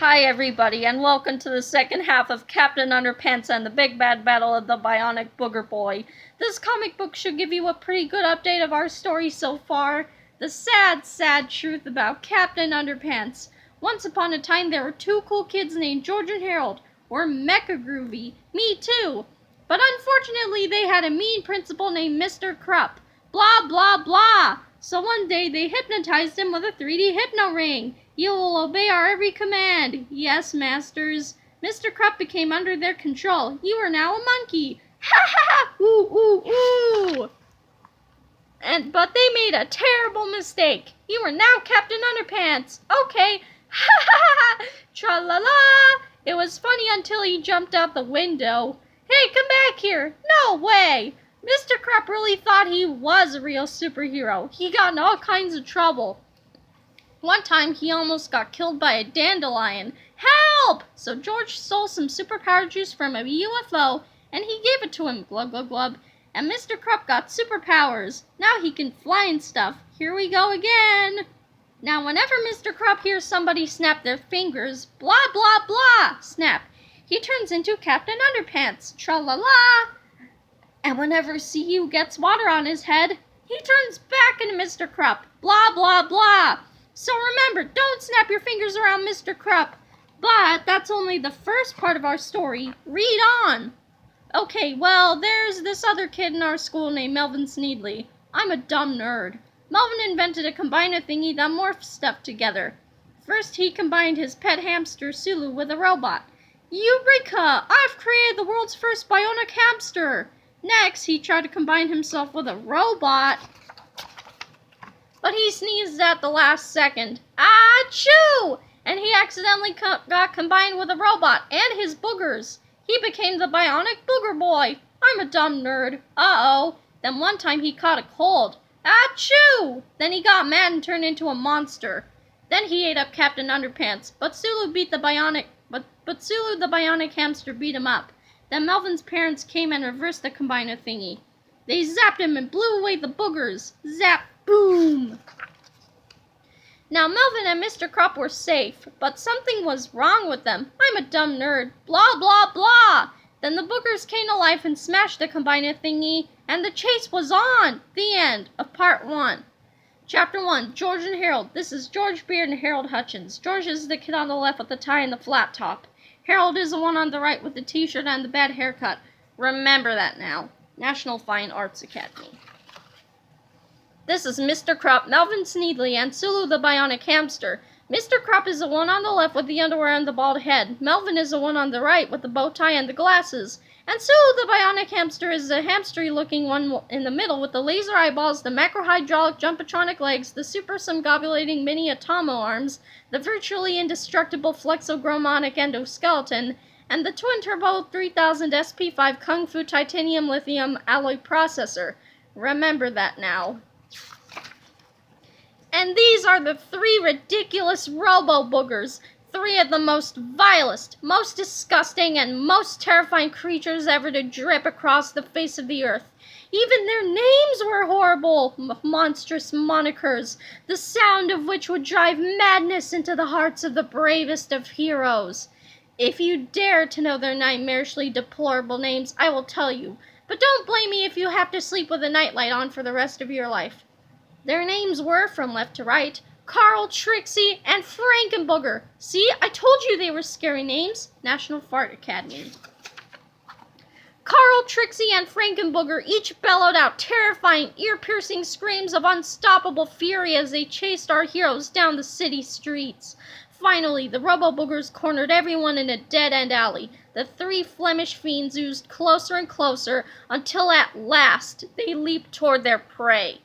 Hi everybody, and welcome to the second half of Captain Underpants and the Big Bad Battle of the Bionic Booger Boy. This comic book should give you a pretty good update of our story so far. The sad, sad truth about Captain Underpants. Once upon a time there were two cool kids named George and Harold, or Mecha Groovy. Me too. But unfortunately they had a mean principal named Mr. Krupp. Blah blah blah. So one day they hypnotized him with a 3D hypno ring. You will obey our every command. Yes, masters. Mr. Krupp became under their control. You are now a monkey. Ha ha ha! Ooh, ooh, ooh! But they made a terrible mistake. You are now Captain Underpants. Okay. Ha ha ha! Tra-la-la! It was funny until he jumped out the window. Hey, come back here. No way! Mr. Krupp really thought he was a real superhero. He got in all kinds of trouble. One time, he almost got killed by a dandelion. Help! So George stole some superpower juice from a UFO, and he gave it to him, glub glub glub. And Mr. Krupp got superpowers. Now he can fly and stuff. Here we go again. Now whenever Mr. Krupp hears somebody snap their fingers, blah blah blah, snap, he turns into Captain Underpants, tra-la-la. And whenever CU gets water on his head, he turns back into Mr. Krupp, blah blah blah. So remember, don't snap your fingers around Mr. Krupp. But that's only the first part of our story. Read on. Okay, well, there's this other kid in our school named Melvin Sneedly. I'm a dumb nerd. Melvin invented a combiner thingy that morphs stuff together. First, he combined his pet hamster, Sulu, with a robot. Eureka! I've created the world's first bionic hamster! Next, he tried to combine himself with a robot, but he sneezed at the last second. Achoo! And he accidentally got combined with a robot and his boogers. He became the Bionic Booger Boy. I'm a dumb nerd. Uh-oh. Then one time he caught a cold. Achoo! Then he got mad and turned into a monster. Then he ate up Captain Underpants, but Sulu the Bionic Hamster beat him up. Then Melvin's parents came and reversed the combiner thingy. They zapped him and blew away the boogers. Zap! Boom! Now Melvin and Mr. Krupp were safe, but something was wrong with them. I'm a dumb nerd. Blah blah blah! Then the boogers came to life and smashed the combiner thingy, and the chase was on! The end of part 1. Chapter 1, George and Harold. This is George Beard and Harold Hutchins. George is the kid on the left with the tie and the flat top. Harold is the one on the right with the t-shirt and the bad haircut. Remember that now. National Fine Arts Academy. This is Mr. Krupp, Melvin Sneedly, and Sulu the Bionic Hamster. Mr. Krupp is the one on the left with the underwear and the bald head. Melvin is the one on the right with the bow tie and the glasses. And Sulu the Bionic Hamster is the hamstery-looking one in the middle with the laser eyeballs, the macro-hydraulic jumpatronic legs, the super-symgobulating mini atomo arms, the virtually indestructible flexogromonic endoskeleton, and the twin-turbo 3000 SP5 Kung Fu titanium lithium alloy processor. Remember that now. And these are the 3 ridiculous robo-boogers. 3 of the most vilest, most disgusting, and most terrifying creatures ever to drip across the face of the earth. Even their names were horrible, monstrous monikers, the sound of which would drive madness into the hearts of the bravest of heroes. If you dare to know their nightmarishly deplorable names, I will tell you, but don't blame me if you have to sleep with a nightlight on for the rest of your life. Their names were, from left to right, Carl, Trixie, and Frankenbooger. See, I told you they were scary names. National Fart Academy. Carl, Trixie, and Frankenbooger each bellowed out terrifying, ear-piercing screams of unstoppable fury as they chased our heroes down the city streets. Finally, the Robo-Boogers cornered everyone in a dead-end alley. The 3 Flemish fiends oozed closer and closer until at last they leaped toward their prey.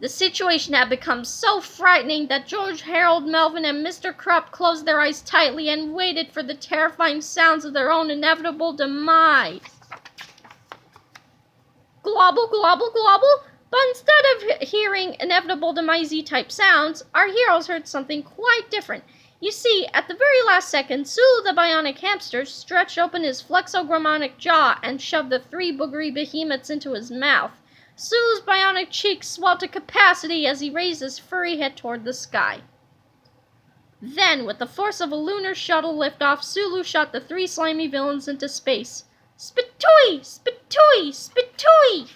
The situation had become so frightening that George, Harold, Melvin, and Mr. Krupp closed their eyes tightly and waited for the terrifying sounds of their own inevitable demise. Globble, globble, globble! But instead of hearing inevitable demise-y type sounds, our heroes heard something quite different. You see, at the very last second, Sulu the Bionic Hamster stretched open his flexogromonic jaw and shoved the 3 boogery behemoths into his mouth. Sulu's bionic cheeks swelled to capacity as he raised his furry head toward the sky. Then, with the force of a lunar shuttle liftoff, Sulu shot the 3 slimy villains into space. Spitooey! Spitooey! Spitooey!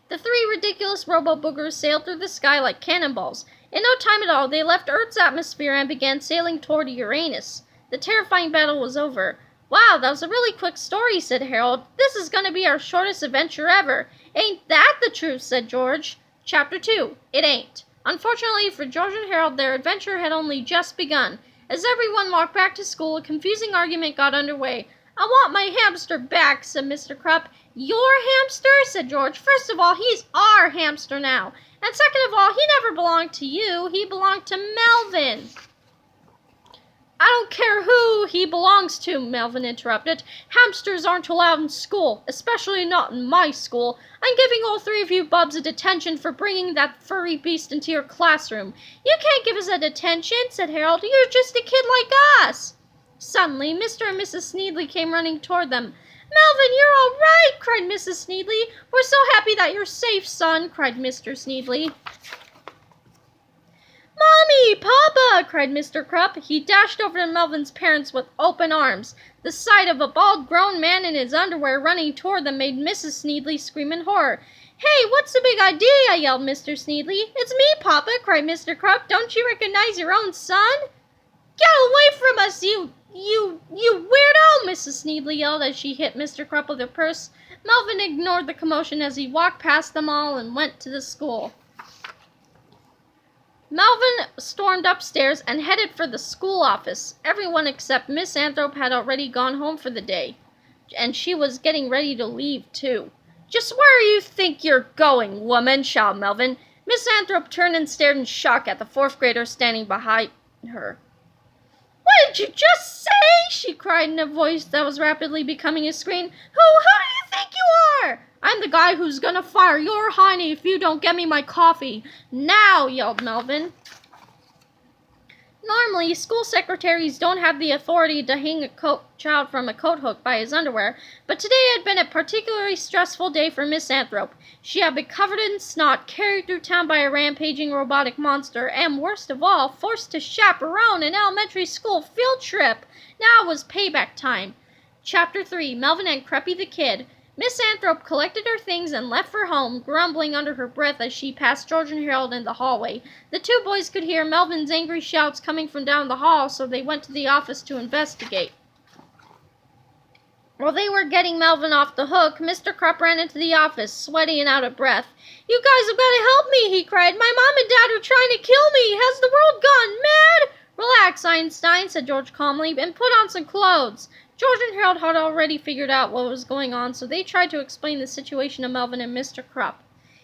The 3 ridiculous robo-boogers sailed through the sky like cannonballs. In no time at all, they left Earth's atmosphere and began sailing toward Uranus. The terrifying battle was over. Wow, that was a really quick story, said Harold. This is going to be our shortest adventure ever. Ain't that the truth, said George. Chapter 2. It ain't. Unfortunately for George and Harold, their adventure had only just begun. As everyone walked back to school, a confusing argument got underway. I want my hamster back, said Mr. Krupp. Your hamster? Said George. First of all, he's our hamster now. And second of all, he never belonged to you. He belonged to Melvin. I don't care who he belongs to, Melvin interrupted. Hamsters aren't allowed in school, especially not in my school. I'm giving all 3 of you bubs a detention for bringing that furry beast into your classroom. You can't give us a detention, said Harold. You're just a kid like us. Suddenly, Mr. and Mrs. Sneedley came running toward them. Melvin, you're all right, cried Mrs. Sneedley. We're so happy that you're safe, son, cried Mr. Sneedley. Mommy! Papa! Cried Mr. Krupp. He dashed over to Melvin's parents with open arms. The sight of a bald grown man in his underwear running toward them made Mrs. Sneedley scream in horror. Hey, what's the big idea? Yelled Mr. Sneedley. It's me, Papa, cried Mr. Krupp. Don't you recognize your own son? Get away from us, you weirdo! Mrs. Sneedley yelled as she hit Mr. Krupp with her purse. Melvin ignored the commotion as he walked past them all and went to the school. Melvin stormed upstairs and headed for the school office. Everyone except Miss Anthrop had already gone home for the day, and she was getting ready to leave, too. Just where you think you're going, woman? Shouted Melvin. Miss Anthrop turned and stared in shock at the 4th grader standing behind her. What did you just say? She cried in a voice that was rapidly becoming a scream. Who do you think you are? I'm the guy who's gonna fire your hiney if you don't get me my coffee. Now, yelled Melvin. Normally, school secretaries don't have the authority to hang a child from a coat hook by his underwear, but today had been a particularly stressful day for Miss Anthrop. She had been covered in snot, carried through town by a rampaging robotic monster, and worst of all, forced to chaperone an elementary school field trip. Now it was payback time. Chapter 3. Melvin and Creppy the Kid. Miss Anthrop collected her things and left for home, grumbling under her breath as she passed George and Harold in the hallway. The 2 boys could hear Melvin's angry shouts coming from down the hall, so they went to the office to investigate. While they were getting Melvin off the hook, Mr. Krupp ran into the office, sweaty and out of breath. You guys have got to help me, he cried. My mom and dad are trying to kill me. Has the world gone mad? Relax, Einstein, said George calmly, and put on some clothes. George and Harold had already figured out what was going on, so they tried to explain the situation to Melvin and Mr. Krupp.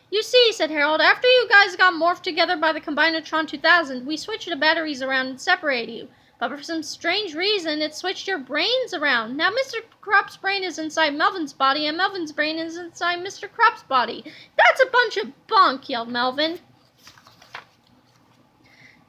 You see, said Harold, after you guys got morphed together by the Combinatron 2000, we switched the batteries around and separated you. But for some strange reason, it switched your brains around. Now Mr. Krupp's brain is inside Melvin's body, and Melvin's brain is inside Mr. Krupp's body. That's a bunch of bunk, yelled Melvin.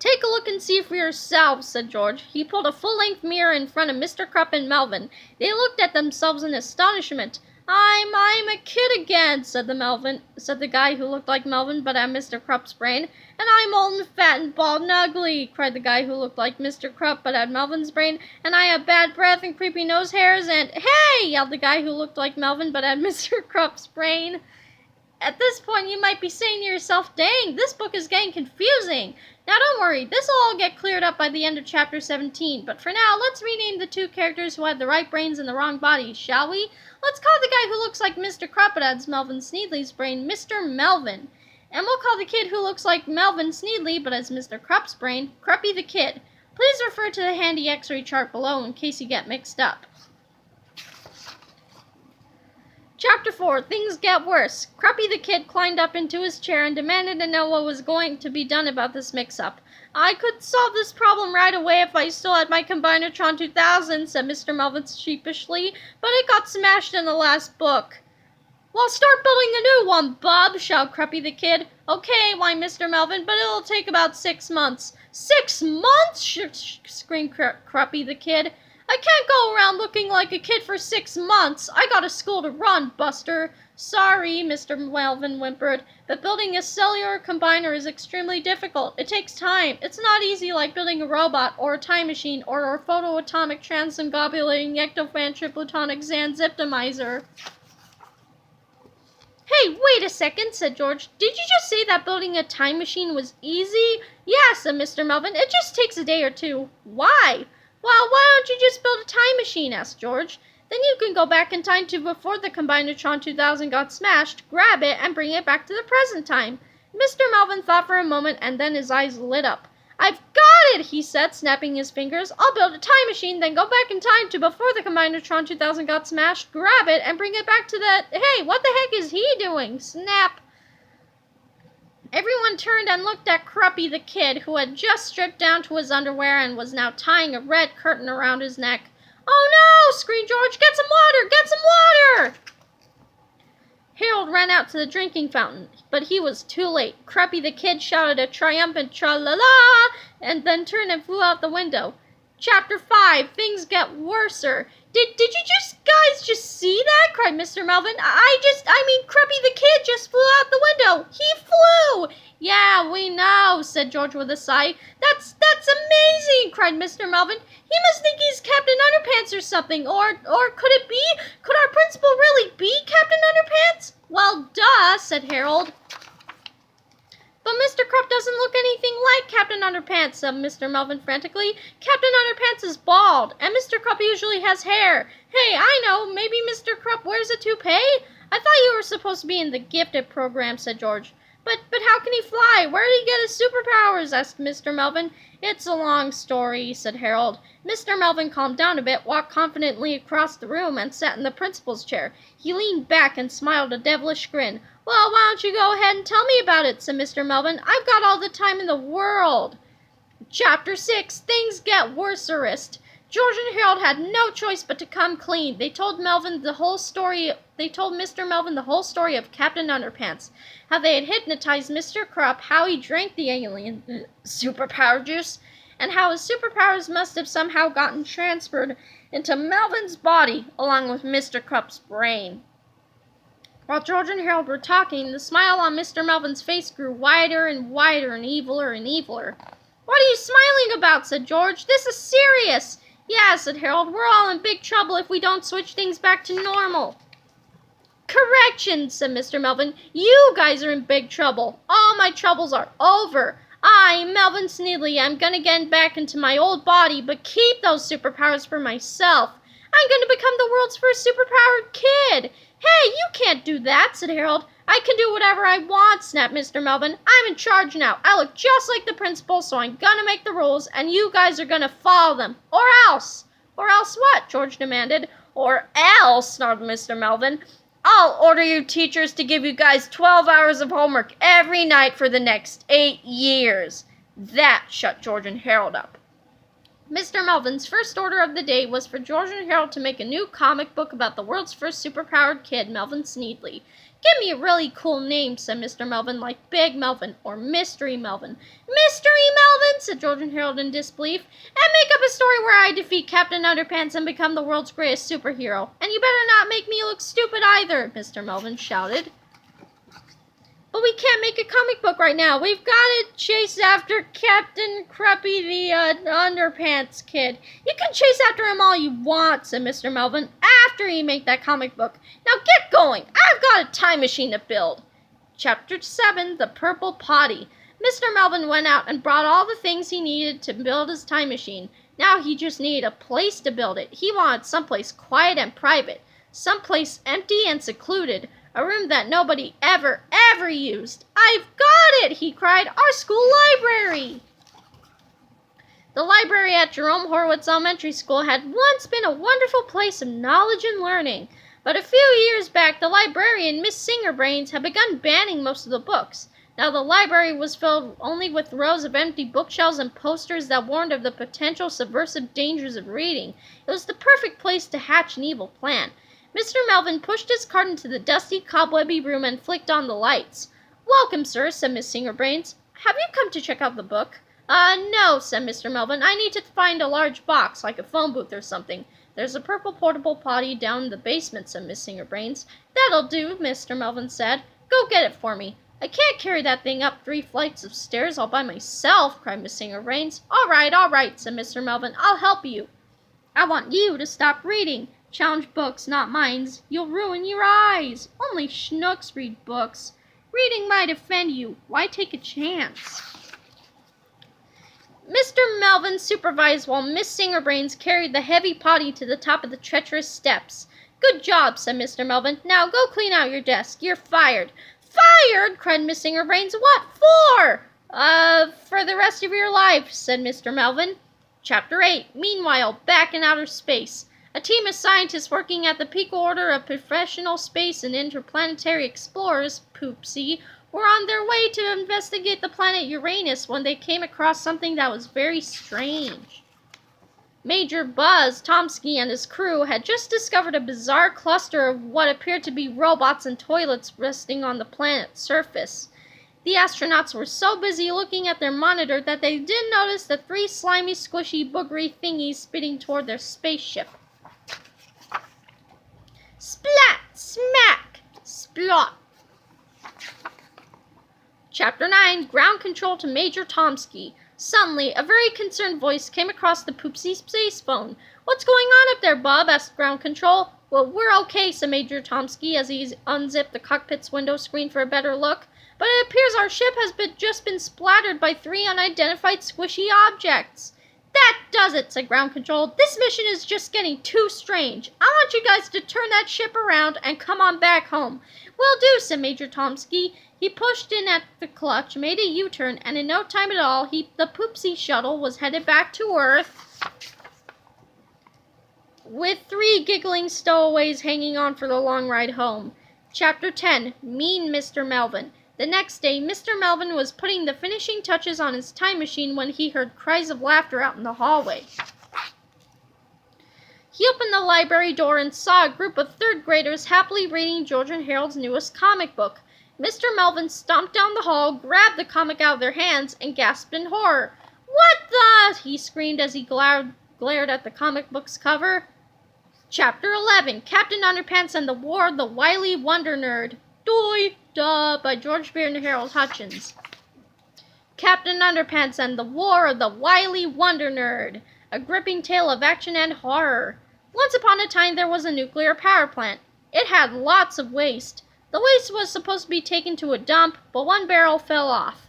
Take a look and see for yourselves, said George. He pulled a full-length mirror in front of Mr. Krupp and Melvin. They looked at themselves in astonishment. I'm a kid again, said the guy who looked like Melvin but had Mr. Krupp's brain. And I'm old and fat and bald and ugly, cried the guy who looked like Mr. Krupp but had Melvin's brain. And I have bad breath and creepy nose hairs and... Hey! Yelled the guy who looked like Melvin but had Mr. Krupp's brain. At this point, you might be saying to yourself, dang, this book is getting confusing. Now don't worry, this will all get cleared up by the end of chapter 17. But for now, let's rename the 2 characters who had the right brains and the wrong bodies, shall we? Let's call the guy who looks like Mr. Krupp but has Melvin Sneedley's brain Mr. Melvin. And we'll call the kid who looks like Melvin Sneedley but has Mr. Krupp's brain Creppy the Kid. Please refer to the handy X-ray chart below in case you get mixed up. Chapter 4. Things get worse. Creppy the Kid climbed up into his chair and demanded to know what was going to be done about this mix-up. I could solve this problem right away if I still had my Combinatron 2000, said Mr. Melvin sheepishly, but it got smashed in the last book. Well, start building a new one, bub, shouted Creppy the Kid. Okay, whined Mr. Melvin, but it'll take about 6 months. 6 months? Screamed Creppy the Kid. I can't go around looking like a kid for 6 months. I got a school to run, Buster. Sorry, Mr. Melvin whimpered, but building a cellular combiner is extremely difficult. It takes time. It's not easy like building a robot, or a time machine, or a photoatomic transengobulating ectofan triplutonic zanziptomizer. Hey, wait a second, said George. Did you just say that building a time machine was easy? Yeah, said Mr. Melvin. It just takes a day or two. Why? Well, why don't you just build a time machine, asked George. Then you can go back in time to before the Combinatron 2000 got smashed, grab it, and bring it back to the present time. Mr. Melvin thought for a moment, and then his eyes lit up. I've got it, he said, snapping his fingers. I'll build a time machine, then go back in time to before the Combinatron 2000 got smashed, grab it, and bring it back to the... Hey, what the heck is he doing? Snap. Everyone turned and looked at Cruppy the kid, who had just stripped down to his underwear and was now tying a red curtain around his neck. Oh no! Screamed George. Get some water! Get some water! Harold ran out to the drinking fountain, but he was too late. Cruppy the kid shouted a triumphant tra-la-la, and then turned and flew out the window. Chapter 5, Things Get Worser. Did you guys just see that? Cried Mr. Melvin. I mean, Cruppy the kid just flew out the window. He flew! Yeah, we know, said George with a sigh. That's amazing, cried Mr. Melvin. He must think he's Captain Underpants or something. Or could it be? Could our principal really be Captain Underpants? Well, duh, said Harold. But Mr. Krupp doesn't look anything like Captain Underpants, said Mr. Melvin frantically. Captain Underpants is bald, and Mr. Krupp usually has hair. Hey, I know, maybe Mr. Krupp wears a toupee? I thought you were supposed to be in the gifted program, said George. But how can he fly? Where did he get his superpowers? Asked Mr. Melvin. It's a long story, said Harold. Mr. Melvin calmed down a bit, walked confidently across the room, and sat in the principal's chair. He leaned back and smiled a devilish grin. Well, why don't you go ahead and tell me about it, said Mr. Melvin. I've got all the time in the world. Chapter 6, Things Get Worserest. George and Harold had no choice but to come clean. They told Mr. Melvin the whole story of Captain Underpants, how they had hypnotized Mr. Krupp, how he drank the alien superpower juice, and how his superpowers must have somehow gotten transferred into Melvin's body, along with Mr. Krupp's brain. While George and Harold were talking, the smile on Mr. Melvin's face grew wider and wider and eviler and eviler. What are you smiling about? Said George. This is serious. Yeah, said Harold. We're all in big trouble if we don't switch things back to normal. Correction, said Mr. Melvin. You guys are in big trouble. All my troubles are over. I, Melvin Sneedley, am gonna get back into my old body, but keep those superpowers for myself. I'm gonna become the world's first superpowered kid. Hey, you can't do that, said Harold. I can do whatever I want, snapped Mr. Melvin. I'm in charge now. I look just like the principal, so I'm gonna make the rules, and you guys are gonna follow them. Or else. Or else what? George demanded. Or else, snarled Mr. Melvin. I'll order you teachers to give you guys 12 hours of homework every night for the next 8 years. That shut George and Harold up. Mr. Melvin's first order of the day was for George and Harold to make a new comic book about the world's first superpowered kid, Melvin Sneedley. Give me a really cool name, said Mr. Melvin, like Big Melvin or Mystery Melvin. Mystery Melvin, said George and Harold in disbelief. And make up a story where I defeat Captain Underpants and become the world's greatest superhero. And you better not make me look stupid either, Mr. Melvin shouted. But we can't make a comic book right now. We've got to chase after Captain Cruppy the Underpants kid. You can chase after him all you want, said Mr. Melvin, after you make that comic book. Now get going. I've got a time machine to build. Chapter 7, The Purple Potty. Mr. Melvin went out and brought all the things he needed to build his time machine. Now he just needed a place to build it. He wanted someplace quiet and private, someplace empty and secluded, a room that nobody ever used. I've got it, he cried. Our school library. The library at Jerome Horwitz Elementary School had once been a wonderful place of knowledge and learning. But a few years back, the librarian, Miss Singerbrains, had begun banning most of the books. Now the library was filled only with rows of empty bookshelves and posters that warned of the potential subversive dangers of reading. It was the perfect place to hatch an evil plan. Mr. Melvin pushed his cart into the dusty, cobwebby room and flicked on the lights. Welcome, sir, said Miss Singerbrains. Have you come to check out the book? No, said Mr. Melvin. I need to find a large box, like a phone booth or something. There's a purple portable potty down in the basement, said Miss Singerbrains. That'll do, Mr. Melvin said. Go get it for me. I can't carry that thing up 3 flights of stairs all by myself, cried Miss Singerbrains. All right, said Mr. Melvin. I'll help you. I want you to stop reading. Challenge books, not minds. You'll ruin your eyes. Only schnooks read books. Reading might offend you. Why take a chance? Mr. Melvin supervised while Miss Singerbrains carried the heavy potty to the top of the treacherous steps. Good job, said Mr. Melvin. Now go clean out your desk. You're fired. Fired? Cried Miss Singerbrains. What for? For the rest of your life, said Mr. Melvin. Chapter 8. Meanwhile, back in outer space. A team of scientists working at the Peak Order of Professional Space and Interplanetary Explorers, Poopsie, were on their way to investigate the planet Uranus when they came across something that was very strange. Major Buzz Tomsky and his crew had just discovered a bizarre cluster of what appeared to be robots and toilets resting on the planet's surface. The astronauts were so busy looking at their monitor that they didn't notice the 3 slimy, squishy, boogery thingies spitting toward their spaceship. Splat! Smack! Splot! Chapter 9. Ground Control to Major Tomsky. Suddenly, a very concerned voice came across the Poopsie space phone. What's going on up there, Bob? Asked Ground Control. Well, we're okay, said Major Tomsky as he unzipped the cockpit's window screen for a better look. But it appears our ship has just been splattered by 3 unidentified squishy objects. That does it, said Ground Control. This mission is just getting too strange. I want you guys to turn that ship around and come on back home. Will do, said Major Tomsky. He pushed in at the clutch, made a U-turn, and in no time at all, the Poopsie shuttle was headed back to Earth with 3 giggling stowaways hanging on for the long ride home. Chapter 10. Mean Mr. Melvin. The next day, Mr. Melvin was putting the finishing touches on his time machine when he heard cries of laughter out in the hallway. He opened the library door and saw a group of 3rd graders happily reading George and Harold's newest comic book. Mr. Melvin stomped down the hall, grabbed the comic out of their hands, and gasped in horror. What the? He screamed as he glared at the comic book's cover. Chapter 11. Captain Underpants and the War of the Wily Wonder Nerd. Doi! Duh! By George Beard and Harold Hutchins. Captain Underpants and the War of the Wily Wonder Nerd. A gripping tale of action and horror. Once upon a time there was a nuclear power plant. It had lots of waste. The waste was supposed to be taken to a dump, but one barrel fell off.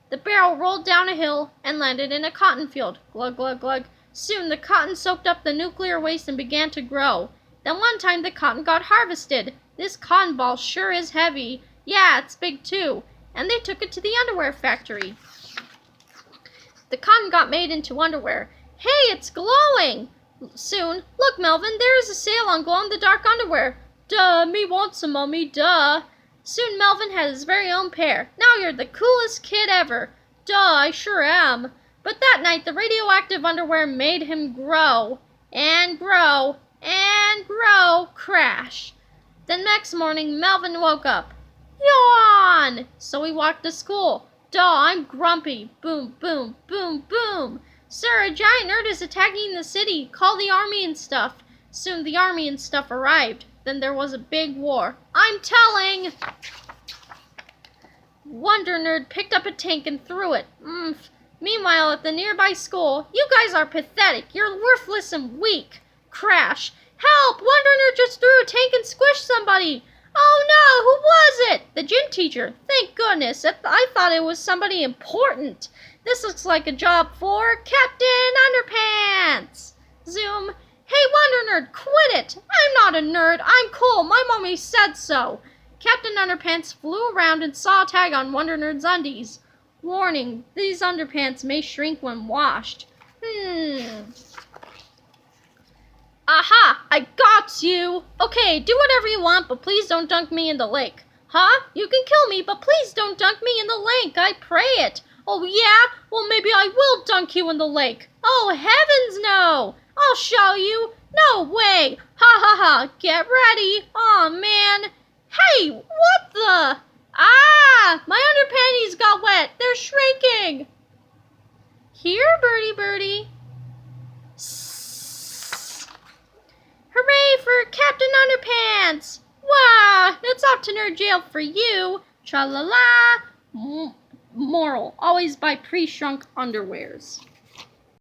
The barrel rolled down a hill and landed in a cotton field. Glug, glug, glug. Soon the cotton soaked up the nuclear waste and began to grow. Then one time the cotton got harvested. This cotton ball sure is heavy. Yeah, it's big too. And they took it to the underwear factory. The cotton got made into underwear. Hey, it's glowing! Soon, look, Melvin, there is a sale on glow-in-the-dark underwear. Duh, me want some, Mummy, duh. Soon Melvin had his very own pair. Now you're the coolest kid ever. Duh, I sure am. But that night, the radioactive underwear made him grow. And grow. And grow. Crash. The next morning, Melvin woke up. Yawn! So he walked to school. Duh, I'm grumpy. Boom, boom, boom, boom. Sir, a giant nerd is attacking the city. Call the army and stuff. Soon the army and stuff arrived. Then there was a big war. I'm telling! Wonder Nerd picked up a tank and threw it. Meanwhile, at the nearby school, you guys are pathetic. You're worthless and weak. Crash. Help! Wonder Nerd just threw a tank and squished somebody. Oh no, who was it? The gym teacher. Thank goodness. I thought it was somebody important. This looks like a job for Captain Underpants. Zoom. Hey, Wonder Nerd, quit it! I'm not a nerd, I'm cool, my mommy said so. Captain Underpants flew around and saw a tag on Wonder Nerd's undies. Warning, these underpants may shrink when washed. Aha, I got you! Okay, do whatever you want, but please don't dunk me in the lake. Huh? You can kill me, but please don't dunk me in the lake, I pray it. Oh yeah? Well, maybe I will dunk you in the lake. Oh, heavens no! I'll show you. No way. Ha ha ha. Get ready. Aw, man. Hey, what the? Ah, my underpanties got wet. They're shrinking. Here, birdie, birdie. Sss. Hooray for Captain Underpants! Wah! It's off to nerd jail for you. Tra-la-la. Moral: always buy pre-shrunk underwears.